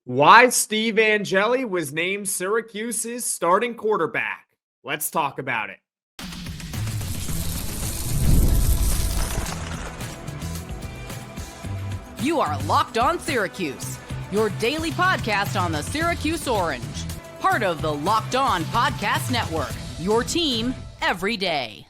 Why Steve Angeli was named Syracuse's starting quarterback. Let's talk about it. You are Locked On Syracuse, your daily podcast on the Syracuse Orange. Part of the Locked On Podcast Network, your team every day.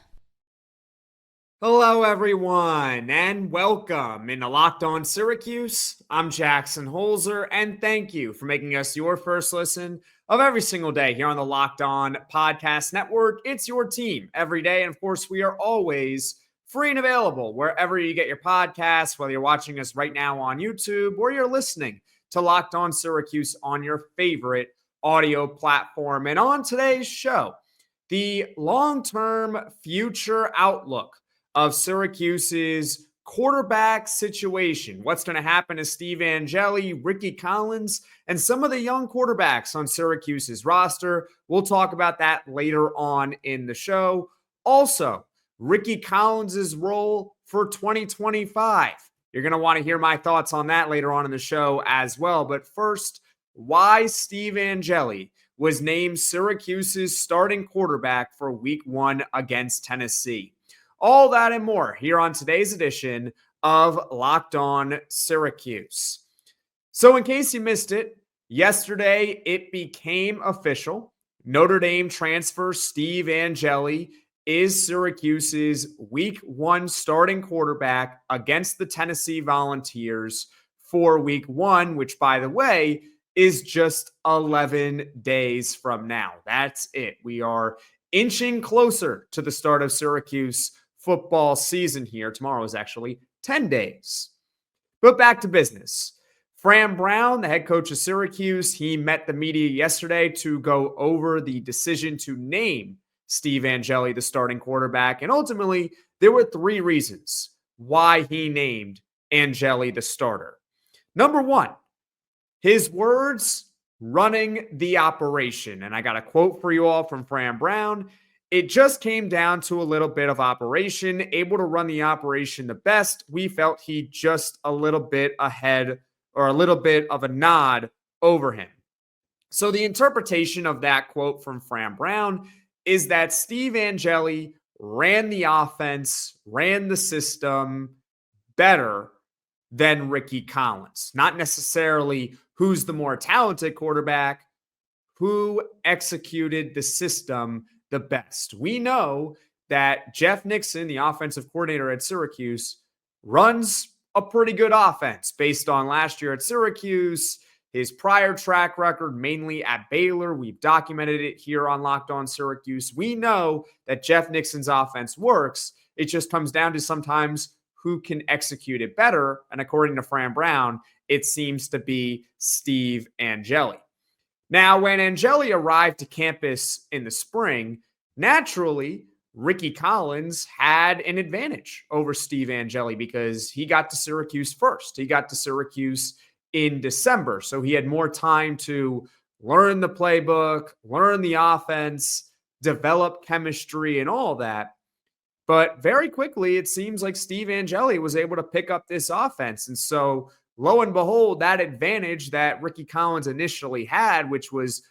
Hello, everyone, and welcome into Locked On Syracuse. I'm Jackson Holzer, and thank you for making us your first listen of every single day here on the Locked On Podcast Network. It's your team every day, and of course, we are always free and available wherever you get your podcasts, whether you're watching us right now on YouTube or you're listening to Locked On Syracuse on your favorite audio platform. And on today's show, the long-term future outlook of Syracuse's quarterback situation. What's going to happen to Steve Angeli, Rickie Collins, and some of the young quarterbacks on Syracuse's roster. We'll talk about that later on in the show. Also, Rickie Collins' role for 2025. You're going to want to hear my thoughts on that later on in the show as well. But first, why Steve Angeli was named Syracuse's starting quarterback for Week 1 against Tennessee. All that and more here on today's edition of Locked On Syracuse. So in case you missed it, yesterday it became official. Notre Dame transfer Steve Angeli is Syracuse's Week 1 starting quarterback against the Tennessee Volunteers for Week 1, which, by the way, is just 11 days from now. That's it. We are inching closer to the start of Syracuse football season here. Tomorrow is actually 10 days. But back to business. Fran Brown, the head coach of Syracuse, he met the media yesterday to go over the decision to name Steve Angeli the starting quarterback. And ultimately, there were three reasons why he named Angeli the starter. Number one, his words, running the operation. And I got a quote for you all from Fran Brown. It just came down to a little bit of operation, able to run the operation the best. We felt he just a little bit ahead or a little bit of a nod over him. So the interpretation of that quote from Fran Brown is that Steve Angeli ran the offense, ran the system better than Rickie Collins. Not necessarily who's the more talented quarterback, who executed the system the best. We know that Jeff Nixon, the offensive coordinator at Syracuse, runs a pretty good offense based on last year at Syracuse, his prior track record, mainly at Baylor. We've documented it here on Locked On Syracuse. We know that Jeff Nixon's offense works. It just comes down to sometimes who can execute it better. And according to Fran Brown, it seems to be Steve Angeli. Now, when Angeli arrived to campus in the spring, naturally, Rickie Collins had an advantage over Steve Angeli because he got to Syracuse first. He got to Syracuse in December, so he had more time to learn the playbook, learn the offense, develop chemistry, and all that. But very quickly, it seems like Steve Angeli was able to pick up this offense. And so, lo and behold, that advantage that Rickie Collins initially had, which was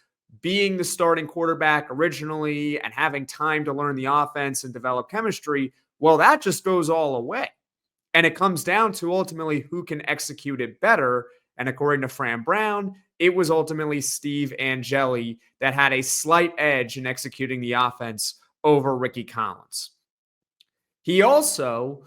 being the starting quarterback originally and having time to learn the offense and develop chemistry, well, that just goes all away. And it comes down to ultimately who can execute it better. And according to Fran Brown, it was ultimately Steve Angeli that had a slight edge in executing the offense over Rickie Collins. He also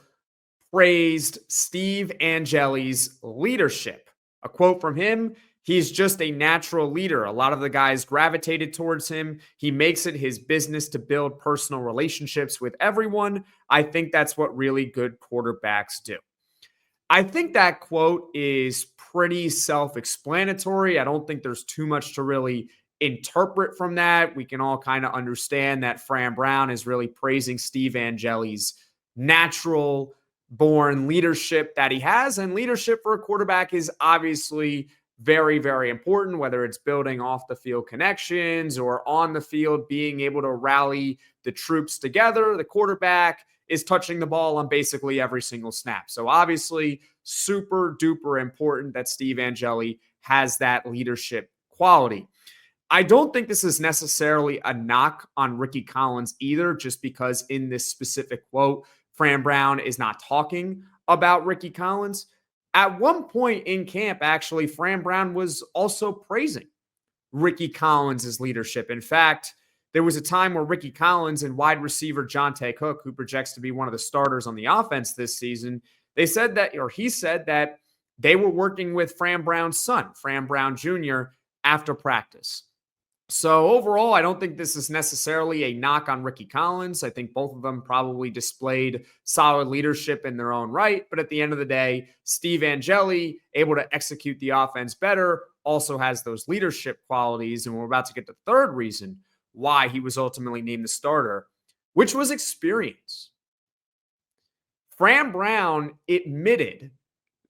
praised Steve Angeli's leadership. A quote from him, he's just a natural leader. A lot of the guys gravitated towards him. He makes it his business to build personal relationships with everyone. I think that's what really good quarterbacks do. I think that quote is pretty self-explanatory. I don't think there's too much to really interpret from that. We can all kind of understand that Fran Brown is really praising Steve Angeli's natural born leadership that he has. And leadership for a quarterback is obviously very, very important, whether it's building off the field connections or on the field, being able to rally the troops together. The quarterback is touching the ball on basically every single snap. So obviously super duper important that Steve Angeli has that leadership quality. I don't think this is necessarily a knock on Rickie Collins either, just because in this specific quote, Fran Brown is not talking about Rickie Collins. At one point in camp, actually, Fran Brown was also praising Rickie Collins' leadership. In fact, there was a time where Rickie Collins and wide receiver Jonte Cook, who projects to be one of the starters on the offense this season, he said that they were working with Fran Brown's son, Fran Brown Jr., after practice. So overall, I don't think this is necessarily a knock on Rickie Collins. I think both of them probably displayed solid leadership in their own right. But at the end of the day, Steve Angeli, able to execute the offense better, also has those leadership qualities. And we're about to get the third reason why he was ultimately named the starter, which was experience. Fran Brown admitted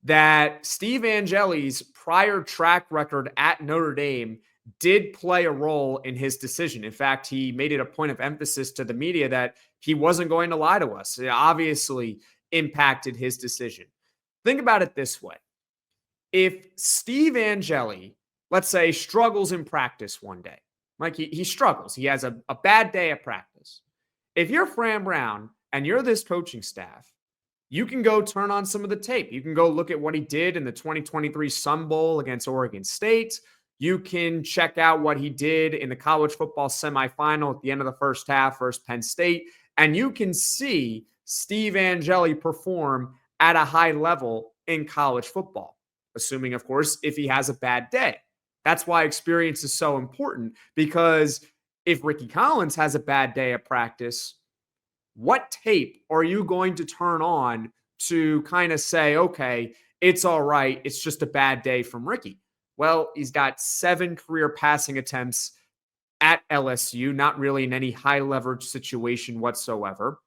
that Steve Angeli's prior track record at Notre Dame did play a role in his decision. In fact, he made it a point of emphasis to the media that he wasn't going to lie to us. It obviously impacted his decision. Think about it this way. If Steve Angeli, let's say, struggles in practice one day, like he struggles, he has a bad day at practice. If you're Fran Brown and you're this coaching staff, you can go turn on some of the tape. You can go look at what he did in the 2023 Sun Bowl against Oregon State. You can check out what he did in the college football semifinal at the end of the first half versus Penn State, and you can see Steve Angeli perform at a high level in college football, assuming, of course, if he has a bad day. That's why experience is so important, because if Rickie Collins has a bad day at practice, what tape are you going to turn on to kind of say, okay, it's all right, it's just a bad day from Rickie? Well, he's got 7 career passing attempts at LSU, not really in any high leverage situation whatsoever.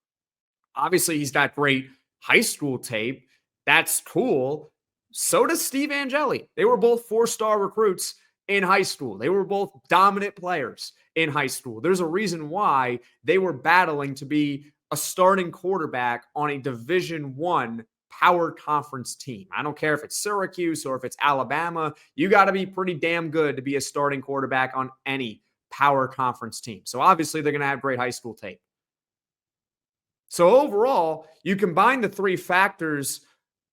Obviously, he's got great high school tape. That's cool. So does Steve Angeli. They were both 4-star recruits in high school. They were both dominant players in high school. There's a reason why they were battling to be a starting quarterback on a Division I power conference team. I don't care if it's Syracuse or if it's Alabama. You got to be pretty damn good to be a starting quarterback on any power conference team. So obviously they're going to have great high school tape. So overall, you combine the 3 factors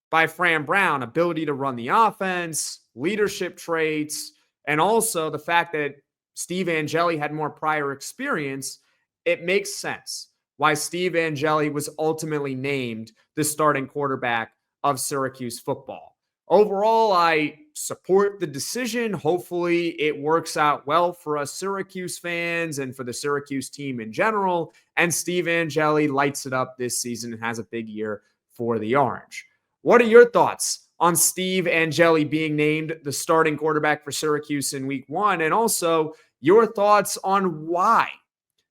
by Fran Brown: ability to run the offense, leadership traits, and also the fact that Steve Angeli had more prior experience. It makes sense why Steve Angeli was ultimately named the starting quarterback of Syracuse football. Overall, I support the decision. Hopefully it works out well for us Syracuse fans and for the Syracuse team in general. And Steve Angeli lights it up this season and has a big year for the Orange. What are your thoughts on Steve Angeli being named the starting quarterback for Syracuse in week 1? And also your thoughts on why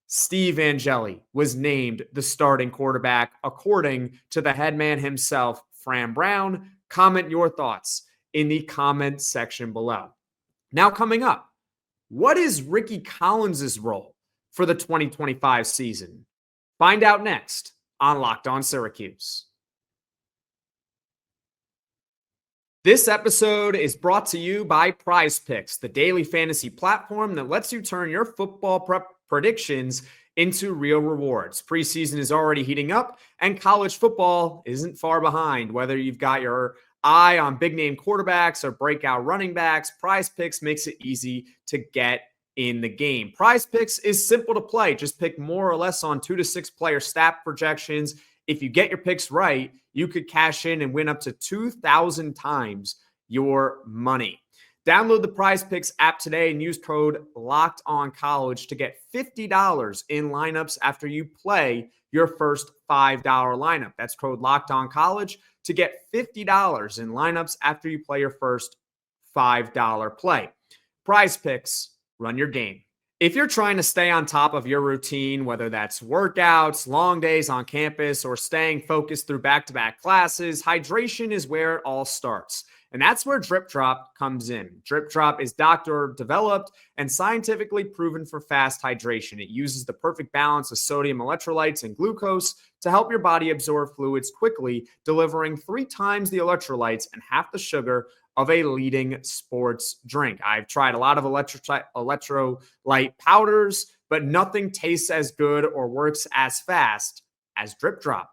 Steve Angeli was named the starting quarterback according to the head man himself, Fran Brown. Comment your thoughts in the comment section below. Now coming up, what is Rickie Collins' role for the 2025 season? Find out next on Locked On Syracuse. This episode is brought to you by Prize Picks, the daily fantasy platform that lets you turn your football prep predictions into real rewards. Preseason is already heating up, and college football isn't far behind. Whether you've got your eye on big name quarterbacks or breakout running backs, Prize Picks makes it easy to get in the game. Prize Picks is simple to play. Just pick more or less on 2 to 6 player stat projections. If you get your picks right, you could cash in and win up to 2,000 times your money. Download the Prize Picks app today and use code LOCKEDONCollege to get $50 in lineups after you play your first $5 lineup. That's code LOCKEDONCollege to get $50 in lineups after you play your first $5 play. Prize Picks, run your game. If you're trying to stay on top of your routine, whether that's workouts, long days on campus, or staying focused through back-to-back classes, hydration is where it all starts. And that's where Drip Drop comes in. Drip Drop is doctor-developed and scientifically proven for fast hydration. It uses the perfect balance of sodium electrolytes and glucose to help your body absorb fluids quickly, delivering 3 times the electrolytes and half the sugar of a leading sports drink. I've tried a lot of electrolyte powders, but nothing tastes as good or works as fast as Drip Drop.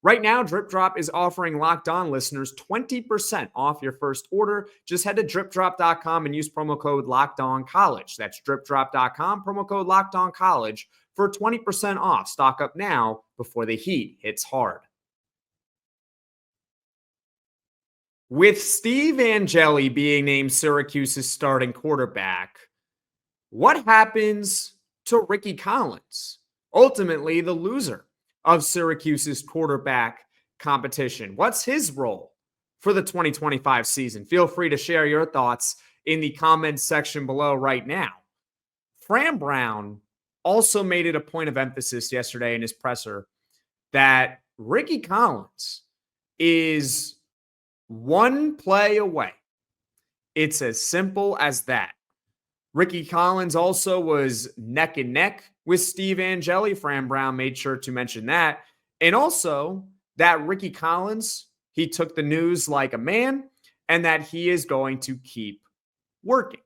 Right now, Drip Drop is offering Locked On listeners 20% off your first order. Just head to dripdrop.com and use promo code LOCKEDONCollege. That's dripdrop.com, promo code LOCKEDONCollege for 20% off. Stock up now before the heat hits hard. With Steve Angeli being named Syracuse's starting quarterback, what happens to Rickie Collins, ultimately the loser of Syracuse's quarterback competition? What's his role for the 2025 season? Feel free to share your thoughts in the comments section below right now. Fran Brown also made it a point of emphasis yesterday in his presser that Rickie Collins is one play away. It's as simple as that. Rickie Collins also was neck and neck with Steve Angeli. Fran Brown made sure to mention that. And also that Rickie Collins, he took the news like a man and that he is going to keep working.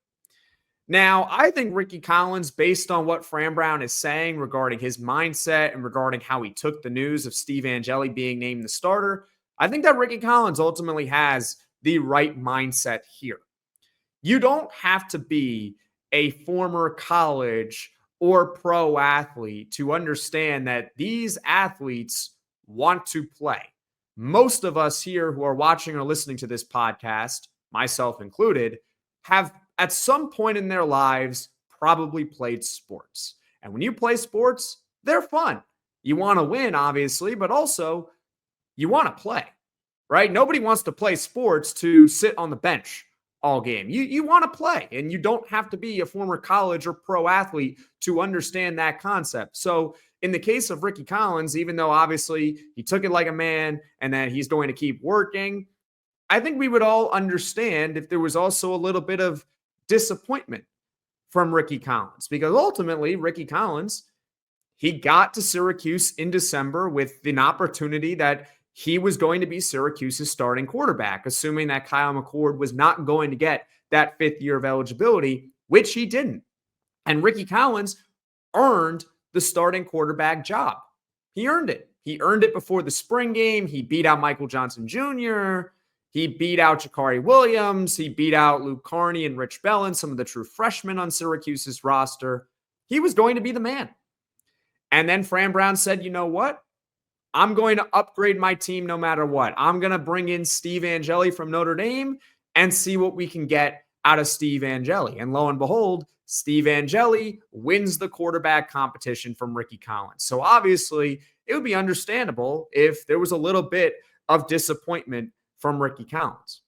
Now, I think Rickie Collins, based on what Fran Brown is saying regarding his mindset and regarding how he took the news of Steve Angeli being named the starter, I think that Rickie Collins ultimately has the right mindset here. You don't have to be a former college or pro athlete to understand that these athletes want to play. Most of us here who are watching or listening to this podcast, myself included, have at some point in their lives probably played sports. And when you play sports, they're fun. You want to win, obviously, but also you want to play, right? Nobody wants to play sports to sit on the bench all game. You want to play, and you don't have to be a former college or pro athlete to understand that concept. So in the case of Rickie Collins, even though obviously he took it like a man and that he's going to keep working, I think we would all understand if there was also a little bit of disappointment from Rickie Collins, because ultimately Rickie Collins, he got to Syracuse in December with an opportunity that he was going to be Syracuse's starting quarterback, assuming that Kyle McCord was not going to get that 5th year of eligibility, which he didn't. And Rickie Collins earned the starting quarterback job. He earned it. He earned it before the spring game. He beat out Michael Johnson Jr. He beat out Jakari Williams. He beat out Luke Carney and Rich Bellin, some of the true freshmen on Syracuse's roster. He was going to be the man. And then Fran Brown said, you know what? I'm going to upgrade my team no matter what. I'm going to bring in Steve Angeli from Notre Dame and see what we can get out of Steve Angeli. And lo and behold, Steve Angeli wins the quarterback competition from Rickie Collins. So obviously, it would be understandable if there was a little bit of disappointment from Rickie Collins.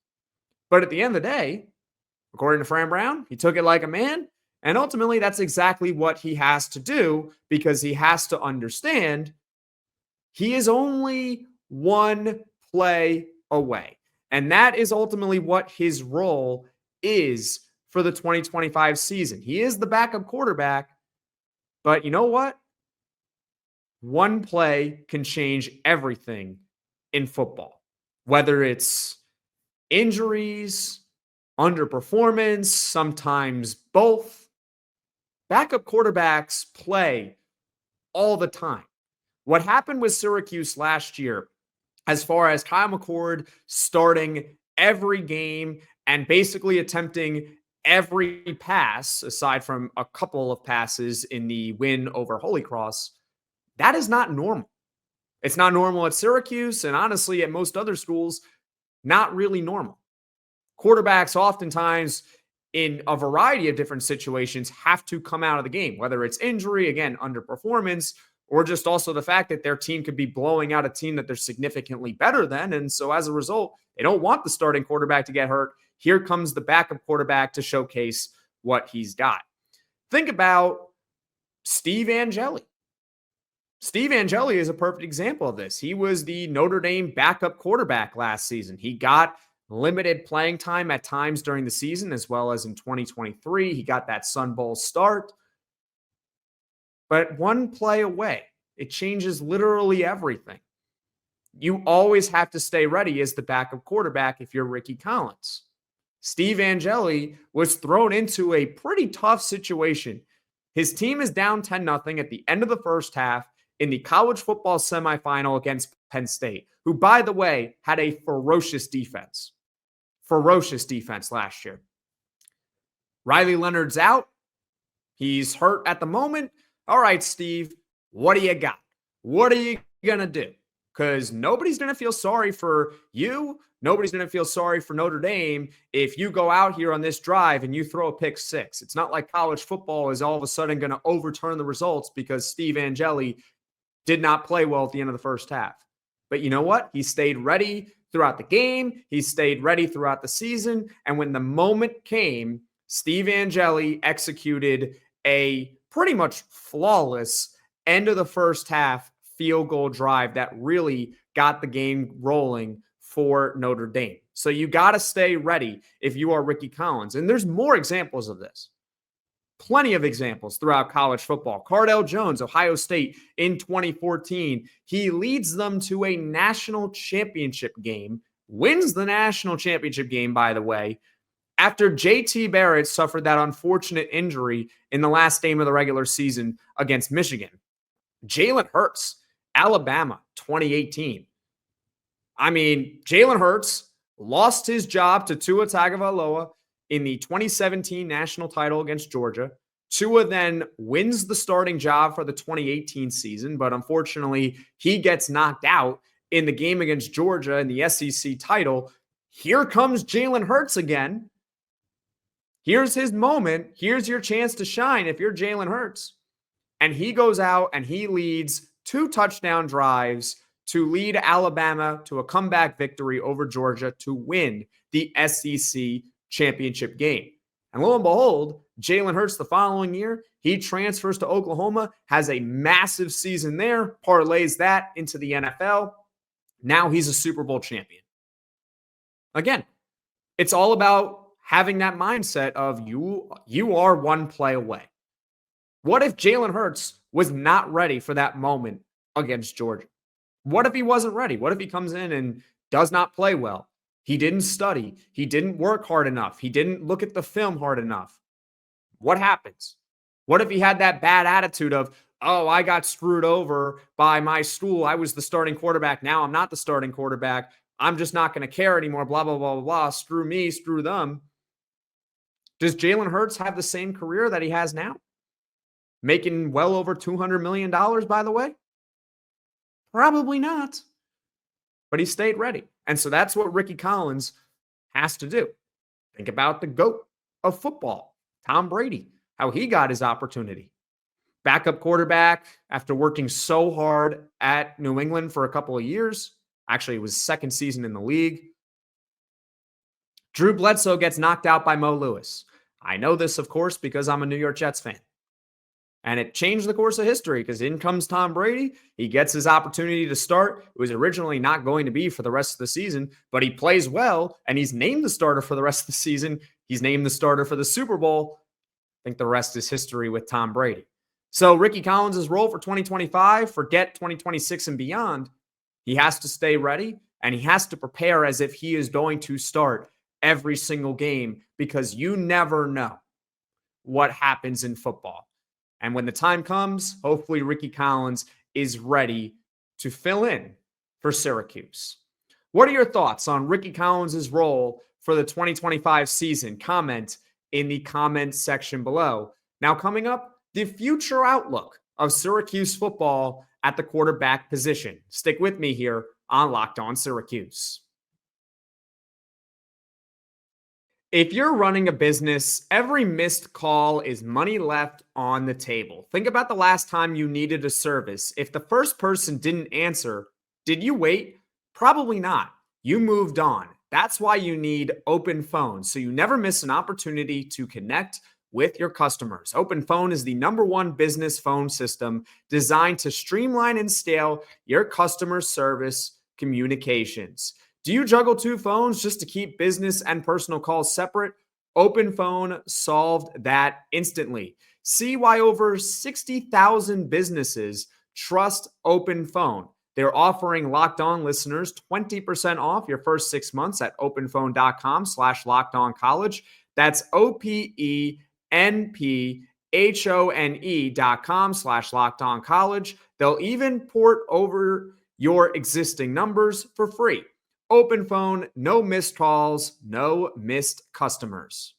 But at the end of the day, according to Fran Brown, he took it like a man. And ultimately, that's exactly what he has to do, because he has to understand he is only one play away. And that is ultimately what his role is for the 2025 season. He is the backup quarterback, but you know what? One play can change everything in football, whether it's injuries, underperformance, sometimes both. Backup quarterbacks play all the time. What happened with Syracuse last year, as far as Kyle McCord starting every game and basically attempting every pass, aside from a couple of passes in the win over Holy Cross, that is not normal. It's not normal at Syracuse, and honestly, at most other schools, not really normal. Quarterbacks oftentimes, in a variety of different situations, have to come out of the game, whether it's injury, again, underperformance, or just also the fact that their team could be blowing out a team that they're significantly better than. And so as a result, they don't want the starting quarterback to get hurt. Here comes the backup quarterback to showcase what he's got. Think about Steve Angeli. Steve Angeli is a perfect example of this. He was the Notre Dame backup quarterback last season. He got limited playing time at times during the season, as well as in 2023. He got that Sun Bowl start. But one play away, it changes literally everything. You always have to stay ready as the backup quarterback if you're Rickie Collins. Steve Angeli was thrown into a pretty tough situation. His team is down 10-0 at the end of the first half in the college football semifinal against Penn State, who, by the way, had a ferocious defense. Ferocious defense last year. Riley Leonard's out. He's hurt at the moment. All right, Steve, what do you got? What are you going to do? Because nobody's going to feel sorry for you. Nobody's going to feel sorry for Notre Dame if you go out here on this drive and you throw a pick six. It's not like college football is all of a sudden going to overturn the results because Steve Angeli did not play well at the end of the first half. But you know what? He stayed ready throughout the game. He stayed ready throughout the season. And when the moment came, Steve Angeli executed a pretty much flawless end of the first half field goal drive that really got the game rolling for Notre Dame. So you got to stay ready if you are Rickie Collins. And there's more examples of this. Plenty of examples throughout college football. Cardale Jones, Ohio State in 2014. He leads them to a national championship game, wins the national championship game, by the way, after JT Barrett suffered that unfortunate injury in the last game of the regular season against Michigan. Jalen Hurts, Alabama, 2018. I mean, Jalen Hurts lost his job to Tua Tagovailoa in the 2017 national title against Georgia. Tua then wins the starting job for the 2018 season, but unfortunately, he gets knocked out in the game against Georgia in the SEC title. Here comes Jalen Hurts again. Here's his moment. Here's your chance to shine if you're Jalen Hurts. And he goes out and he leads 2 touchdown drives to lead Alabama to a comeback victory over Georgia to win the SEC championship game. And lo and behold, Jalen Hurts the following year, he transfers to Oklahoma, has a massive season there, parlays that into the NFL. Now he's a Super Bowl champion. Again, it's all about having that mindset of you are one play away. What if Jalen Hurts was not ready for that moment against Georgia? What if he wasn't ready? What if he comes in and does not play well? He didn't study. He didn't work hard enough. He didn't look at the film hard enough. What happens? What if he had that bad attitude of, oh, I got screwed over by my school. I was the starting quarterback. Now I'm not the starting quarterback. I'm just not going to care anymore. Blah, blah, blah, blah, blah. Screw me, screw them. Does Jalen Hurts have the same career that he has now? Making well over $200 million, by the way? Probably not. But he stayed ready. And so that's what Rickie Collins has to do. Think about the GOAT of football, Tom Brady, how he got his opportunity. Backup quarterback after working so hard at New England for a couple of years. Actually, it was second season in the league. Drew Bledsoe gets knocked out by Mo Lewis. I know this, of course, because I'm a New York Jets fan. And it changed the course of history because in comes Tom Brady. He gets his opportunity to start. It was originally not going to be for the rest of the season, but he plays well, and he's named the starter for the rest of the season. He's named the starter for the Super Bowl. I think the rest is history with Tom Brady. So Rickie Collins' role for 2025, forget 2026 and beyond. He has to stay ready, and he has to prepare as if he is going to start every single game because you never know what happens in football. And when the time comes, hopefully Rickie Collins is ready to fill in for Syracuse. What are your thoughts on Rickie Collins' role for the 2025 season? Comment in the comments section below. Now coming up, the future outlook of Syracuse football at the quarterback position. Stick with me here on Locked On Syracuse. If you're running a business, every missed call is money left on the table. Think about the last time you needed a service. If the first person didn't answer, did you wait? Probably not. You moved on. That's why you need Open Phone, so you never miss an opportunity to connect with your customers. Open Phone is the #1 business phone system designed to streamline and scale your customer service communications. Do you juggle 2 phones just to keep business and personal calls separate? Open Phone solved that instantly. See why over 60,000 businesses trust Open Phone. They're offering Locked On listeners 20% off your first 6 months at openphone.com/lockedoncollege. That's openphone.com/lockedoncollege. They'll even port over your existing numbers for free. Open Phone, no missed calls, no missed customers.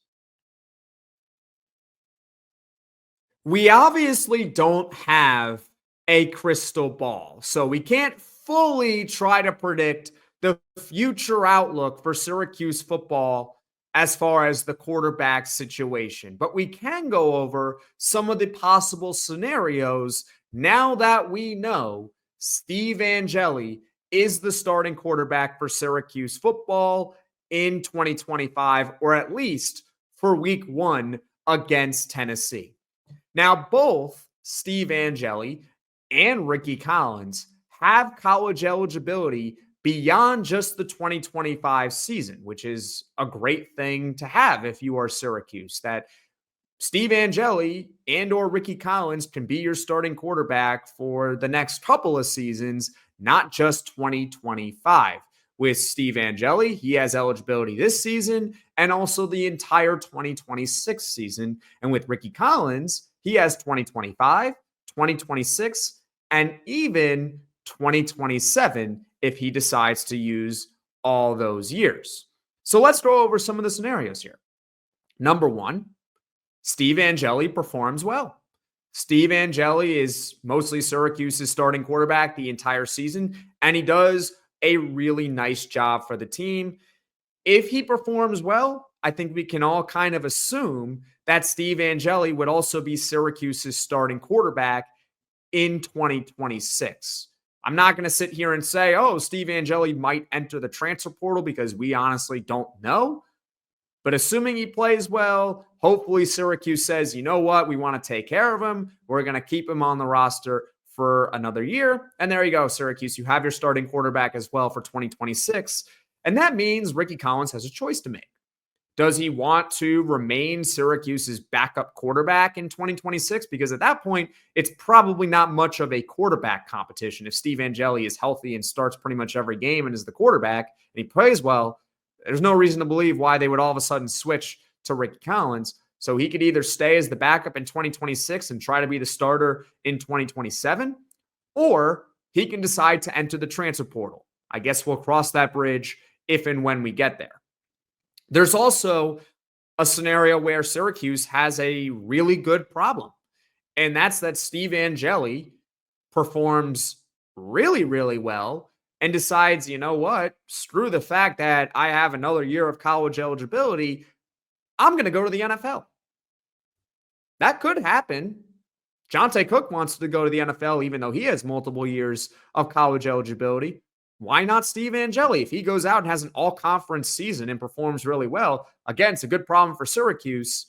We obviously don't have a crystal ball, so we can't fully try to predict the future outlook for Syracuse football as far as the quarterback situation. But we can go over some of the possible scenarios now that we know Steve Angeli is the starting quarterback for Syracuse football in 2025, or at least for week 1 against Tennessee. Now, both Steve Angeli and Rickie Collins have college eligibility beyond just the 2025 season, which is a great thing to have if you are Syracuse, that Steve Angeli and or Rickie Collins can be your starting quarterback for the next couple of seasons, not just 2025. With Steve Angeli, he has eligibility this season and also the entire 2026 season. And with Rickie Collins, he has 2025, 2026, and even 2027 if he decides to use all those years. So let's go over some of the scenarios here. Number one, Steve Angeli performs well. Steve Angeli is mostly Syracuse's starting quarterback the entire season, and he does a really nice job for the team. If he performs well, I think we can all kind of assume that Steve Angeli would also be Syracuse's starting quarterback in 2026. I'm not going to sit here and say, oh, Steve Angeli might enter the transfer portal because we honestly don't know. But assuming he plays well, hopefully Syracuse says, you know what, we want to take care of him. We're going to keep him on the roster for another year. And there you go, Syracuse. You have your starting quarterback as well for 2026. And that means Rickie Collins has a choice to make. Does he want to remain Syracuse's backup quarterback in 2026? Because at that point, it's probably not much of a quarterback competition. If Steve Angeli is healthy and starts pretty much every game and is the quarterback and he plays well, there's no reason to believe why they would all of a sudden switch to Rickie Collins. So he could either stay as the backup in 2026 and try to be the starter in 2027, or he can decide to enter the transfer portal. I guess we'll cross that bridge if and when we get there. There's also a scenario where Syracuse has a really good problem, and that's that Steve Angeli performs really, really well and decides, you know what, screw the fact that I have another year of college eligibility. I'm going to go to the NFL. That could happen. Jonte Cook wants to go to the NFL, even though he has multiple years of college eligibility. Why not Steve Angeli? If he goes out and has an all-conference season and performs really well, again, it's a good problem for Syracuse.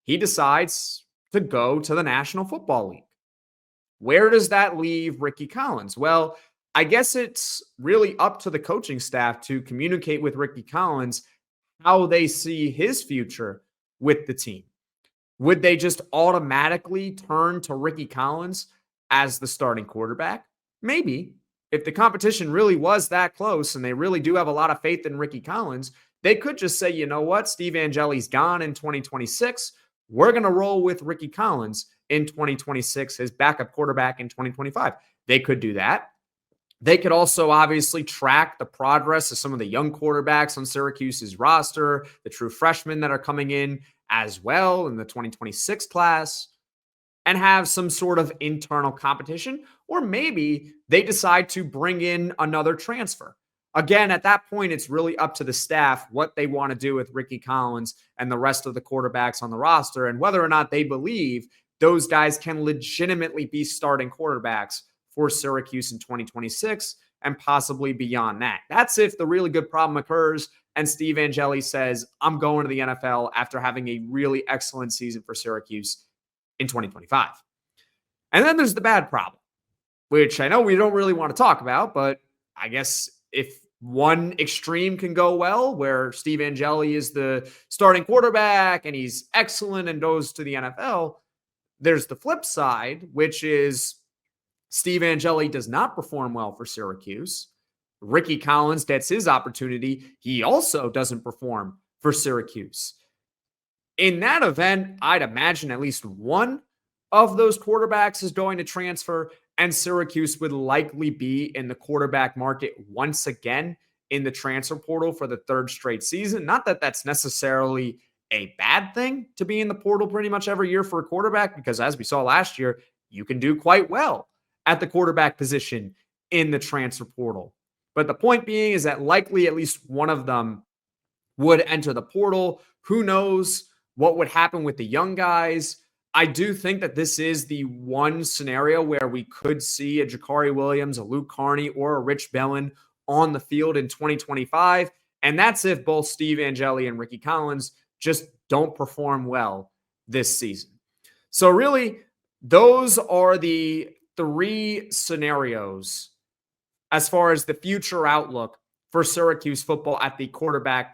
He decides to go to the National Football League. Where does that leave Rickie Collins? Well, I guess it's really up to the coaching staff to communicate with Rickie Collins how they see his future with the team. Would they just automatically turn to Rickie Collins as the starting quarterback? Maybe. If the competition really was that close and they really do have a lot of faith in Rickie Collins, they could just say, you know what, Steve Angeli's gone in 2026. We're going to roll with Rickie Collins in 2026, his backup quarterback in 2025. They could do that. They could also obviously track the progress of some of the young quarterbacks on Syracuse's roster, the true freshmen that are coming in as well in the 2026 class, and have some sort of internal competition. Or maybe they decide to bring in another transfer. Again, at that point, it's really up to the staff what they want to do with Rickie Collins and the rest of the quarterbacks on the roster, and whether or not they believe those guys can legitimately be starting quarterbacks for Syracuse in 2026 and possibly beyond that. That's if the really good problem occurs and Steve Angeli says, I'm going to the NFL after having a really excellent season for Syracuse in 2025. And then there's the bad problem, which I know we don't really want to talk about, but I guess if one extreme can go well, where Steve Angeli is the starting quarterback and he's excellent and goes to the NFL, there's the flip side, which is Steve Angeli does not perform well for Syracuse. Rickie Collins gets his opportunity. He also doesn't perform for Syracuse. In that event, I'd imagine at least one of those quarterbacks is going to transfer, and Syracuse would likely be in the quarterback market once again in the transfer portal for the third straight season. Not that that's necessarily a bad thing to be in the portal pretty much every year for a quarterback, because as we saw last year, you can do quite well at the quarterback position in the transfer portal. But the point being is that likely at least one of them would enter the portal. Who knows what would happen with the young guys? I do think that this is the one scenario where we could see a Jakari Williams, a Luke Carney, or a Rich Bellin on the field in 2025. And that's if both Steve Angeli and Rickie Collins just don't perform well this season. So really, those are the three scenarios as far as the future outlook for Syracuse football at the quarterback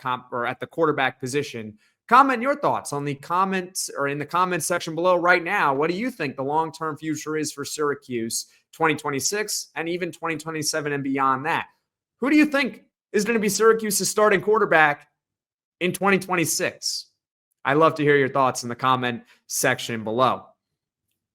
position. Comment your thoughts on the comments or in the comments section below right now. What do you think the long-term future is for Syracuse 2026 and even 2027 and beyond that? Who do you think is going to be Syracuse's starting quarterback in 2026? I'd love to hear your thoughts in the comment section below.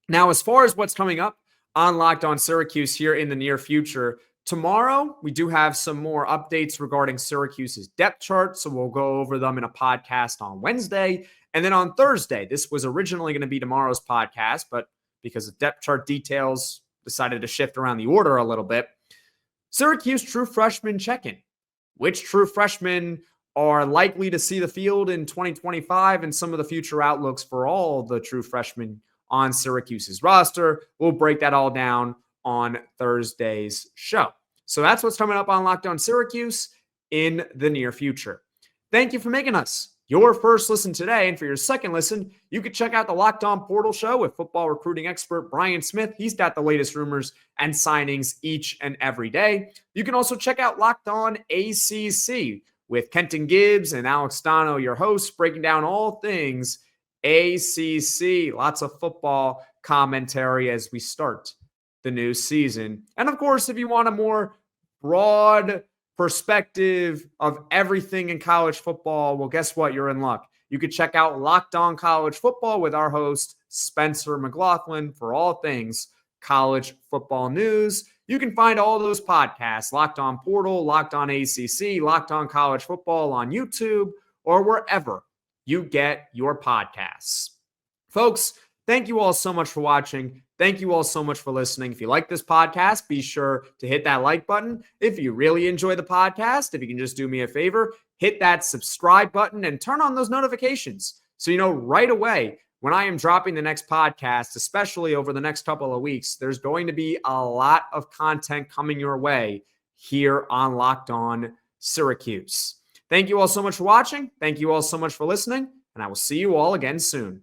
Now, as far as what's coming up on Locked On Syracuse here in the near future, tomorrow, we do have some more updates regarding Syracuse's depth chart, so we'll go over them in a podcast on Wednesday. And then on Thursday, this was originally going to be tomorrow's podcast, but because of depth chart details, decided to shift around the order a little bit. Syracuse true freshman check-in. Which true freshmen are likely to see the field in 2025 and some of the future outlooks for all the true freshmen on Syracuse's roster. We'll break that all down on Thursday's show. So that's what's coming up on Locked On Syracuse in the near future. Thank you for making us your first listen today. And for your second listen, you can check out the Locked On Portal Show with football recruiting expert Brian Smith. He's got the latest rumors and signings each and every day. You can also check out Locked On ACC with Kenton Gibbs and Alex Stano, your hosts, breaking down all things ACC. Lots of football commentary as we start the new season. And of course, if you want a more broad perspective of everything in college football, well, guess what? You're in luck. You could check out Locked On College Football with our host, Spencer McLaughlin, for all things college football news. You can find all those podcasts, Locked On Portal, Locked On ACC, Locked On College Football on YouTube, or wherever you get your podcasts. Folks, thank you all so much for watching. Thank you all so much for listening. If you like this podcast, be sure to hit that like button. If you really enjoy the podcast, if you can just do me a favor, hit that subscribe button and turn on those notifications so you know right away when I am dropping the next podcast, especially over the next couple of weeks. There's going to be a lot of content coming your way here on Locked On Syracuse. Thank you all so much for watching. Thank you all so much for listening, and I will see you all again soon.